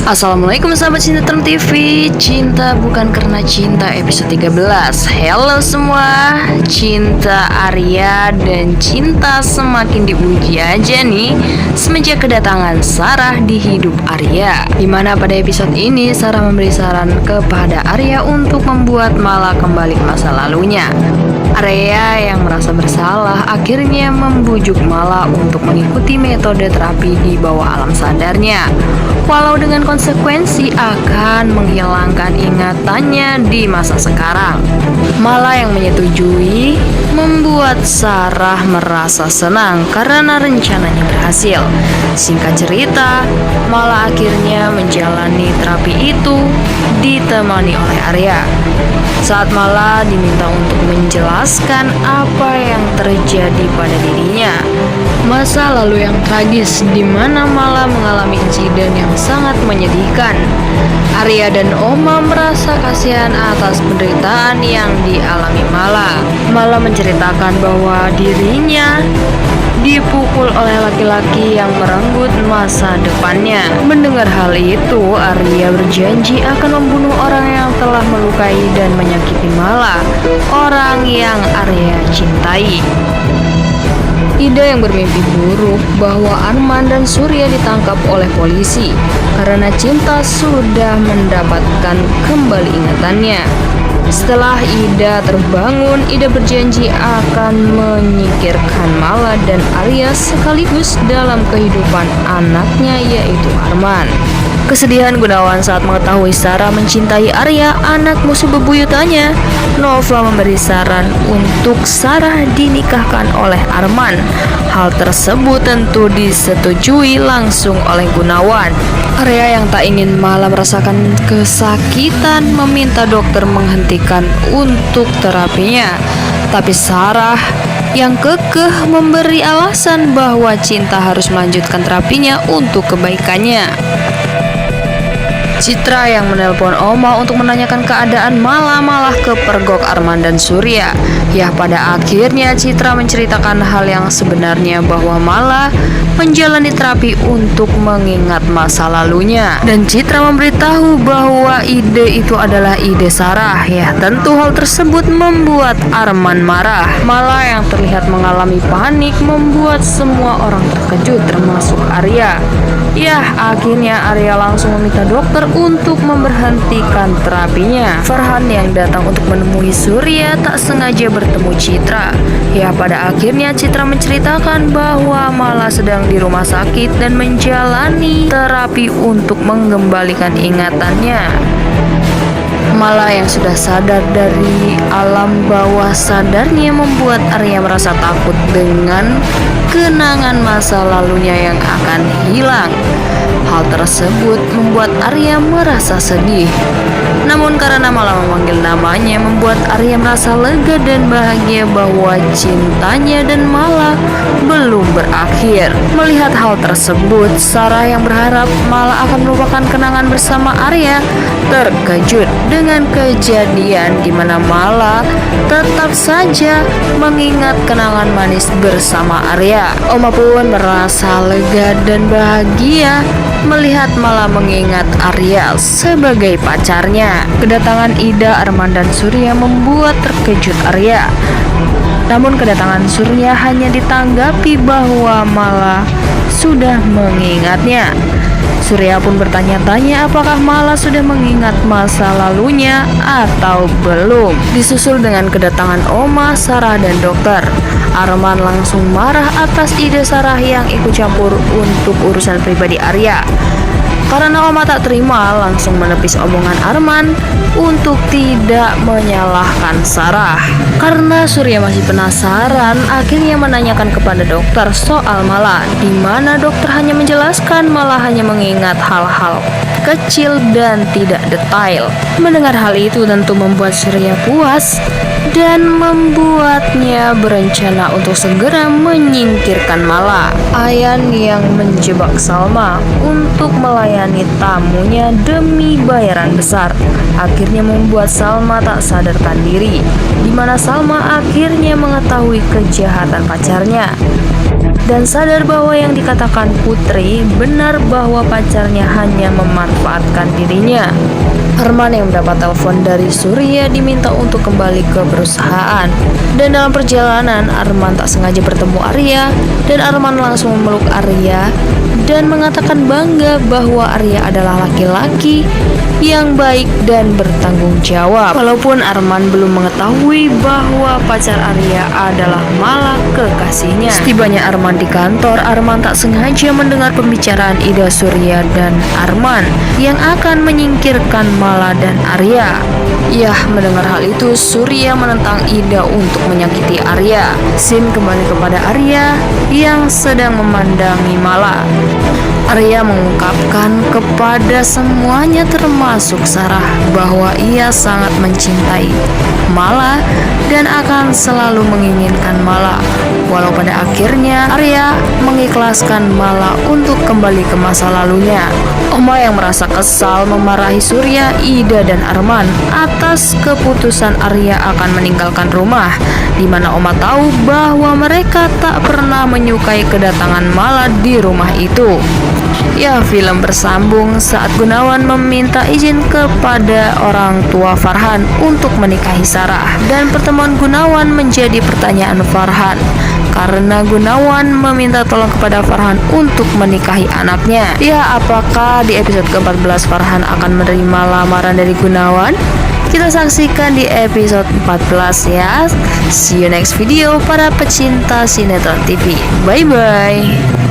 Assalamualaikum sahabat Sinetron TV. Cinta bukan karena cinta episode 13. Halo semua. Cinta Arya dan cinta semakin diuji aja nih semenjak kedatangan Sarah di hidup Arya. Dimana pada episode ini Sarah memberi saran kepada Arya untuk membuat Mala kembali ke masa lalunya. Arya yang merasa bersalah akhirnya membujuk Mala untuk mengikuti metode terapi di bawah alam sadarnya, walau dengan konsekuensi akan menghilangkan ingatannya di masa sekarang. Mala yang menyetujui membuat Sarah merasa senang karena rencananya berhasil. Singkat cerita, Mala akhirnya menjalani terapi itu ditemani oleh Arya. Saat Mala diminta untuk menjelaskan apa yang terjadi pada dirinya, masa lalu yang tragis di mana Mala mengalami insiden yang sangat menyedihkan. Arya dan Oma merasa kasihan atas penderitaan yang dialami Mala. Mala menceritakan bahwa dirinya dipukul oleh laki-laki yang merenggut masa depannya. Mendengar hal itu, Arya berjanji akan membunuh orang yang telah melukai dan menyakiti Mala, orang yang Arya cintai. Ida yang bermimpi buruk bahwa Arman dan Surya ditangkap oleh polisi karena cinta sudah mendapatkan kembali ingatannya. Setelah Ida terbangun, Ida berjanji akan menyingkirkan Mala dan Arya sekaligus dalam kehidupan anaknya yaitu Arman. Kesedihan Gunawan saat mengetahui Sarah mencintai Arya, anak musuh bebuyutannya. Nova memberi saran untuk Sarah dinikahkan oleh Arman. Hal tersebut tentu disetujui langsung oleh Gunawan. Arya yang tak ingin Mala merasakan kesakitan meminta dokter menghentikan untuk terapinya. Tapi Sarah yang kekeh memberi alasan bahwa cinta harus melanjutkan terapinya untuk kebaikannya. Citra yang menelpon Oma untuk menanyakan keadaan Mala malah kepergok Arman dan Surya. Ya, pada akhirnya Citra menceritakan hal yang sebenarnya bahwa Mala menjalani terapi untuk mengingat masa lalunya. Dan Citra memberitahu bahwa ide itu adalah ide Sarah. Ya, tentu hal tersebut membuat Arman marah. Mala yang terlihat mengalami panik membuat semua orang terkejut termasuk Arya. Ya, akhirnya Arya langsung meminta dokter untuk memberhentikan terapinya. Farhan yang datang untuk menemui Surya tak sengaja bertemu Citra. Ya, pada akhirnya Citra menceritakan bahwa Mala sedang di rumah sakit dan menjalani terapi untuk mengembalikan ingatannya. Mala yang sudah sadar dari alam bawah sadarnya membuat Arya merasa takut dengan kenangan masa lalunya yang akan hilang. Hal tersebut membuat Arya merasa sedih. Namun karena Mala memanggil namanya membuat Arya merasa lega dan bahagia bahwa cintanya dan Mala belum berakhir. Melihat hal tersebut, Sarah yang berharap Mala akan melupakan kenangan bersama Arya terkejut dengan kejadian di mana Mala tetap saja mengingat kenangan manis bersama Arya. Oma pun merasa lega dan bahagia melihat Mala mengingat Arya sebagai pacarnya. Kedatangan Ida, Arman, dan Surya membuat terkejut Arya. Namun kedatangan Surya hanya ditanggapi bahwa Mala sudah mengingatnya. Surya pun bertanya-tanya apakah Mala sudah mengingat masa lalunya atau belum. Disusul dengan kedatangan Oma, Sarah, dan dokter. Arman langsung marah atas ide Sarah yang ikut campur untuk urusan pribadi Arya. Karena Oma tak terima, langsung menepis omongan Arman untuk tidak menyalahkan Sarah. Karena Surya masih penasaran, akhirnya menanyakan kepada dokter soal Mala, di mana dokter hanya menjelaskan Mala hanya mengingat hal-hal kecil dan tidak detail. Mendengar hal itu tentu membuat Surya puas dan membuatnya berencana untuk segera menyingkirkan Mala. Ayan yang menjebak Salma untuk melayani tamunya demi bayaran besar akhirnya membuat Salma tak sadarkan diri, di mana Salma akhirnya mengetahui kejahatan pacarnya. dan sadar bahwa yang dikatakan Putri benar bahwa pacarnya hanya memanfaatkan dirinya. Arman yang mendapat telepon dari Surya diminta untuk kembali ke perusahaan. Dan dalam perjalanan, Arman tak sengaja bertemu Arya, dan Arman langsung memeluk Arya dan mengatakan bangga bahwa Arya adalah laki-laki yang baik dan bertanggung jawab. Walaupun Arman belum mengetahui bahwa pacar Arya adalah Mala, kekasihnya. Setibanya Arman di kantor, Arman tak sengaja mendengar pembicaraan Ida, Surya, dan Arman yang akan menyingkirkan Mala dan Arya. Yah, mendengar hal itu, Surya menentang Ida untuk menyakiti Arya. Scene kembali kepada Arya yang sedang memandangi Mala. Arya mengungkapkan kepada semuanya termasuk Sarah bahwa ia sangat mencintai Mala dan akan selalu menginginkan Mala. Walau pada akhirnya Arya mengikhlaskan Mala untuk kembali ke masa lalunya. Oma yang merasa kesal memarahi Surya, Ida, dan Arman atas keputusan Arya akan meninggalkan rumah, di mana Oma tahu bahwa mereka tak pernah menyukai kedatangan Mala di rumah itu. Ya, film bersambung saat Gunawan meminta izin kepada orang tua Farhan untuk menikahi Sarah, dan pertemuan Gunawan menjadi pertanyaan Farhan karena Gunawan meminta tolong kepada Farhan untuk menikahi anaknya. Ya, apakah di episode ke-14 Farhan akan menerima lamaran dari Gunawan? Kita saksikan di episode 14 ya. See you next video para pecinta sinetron TV. Bye bye.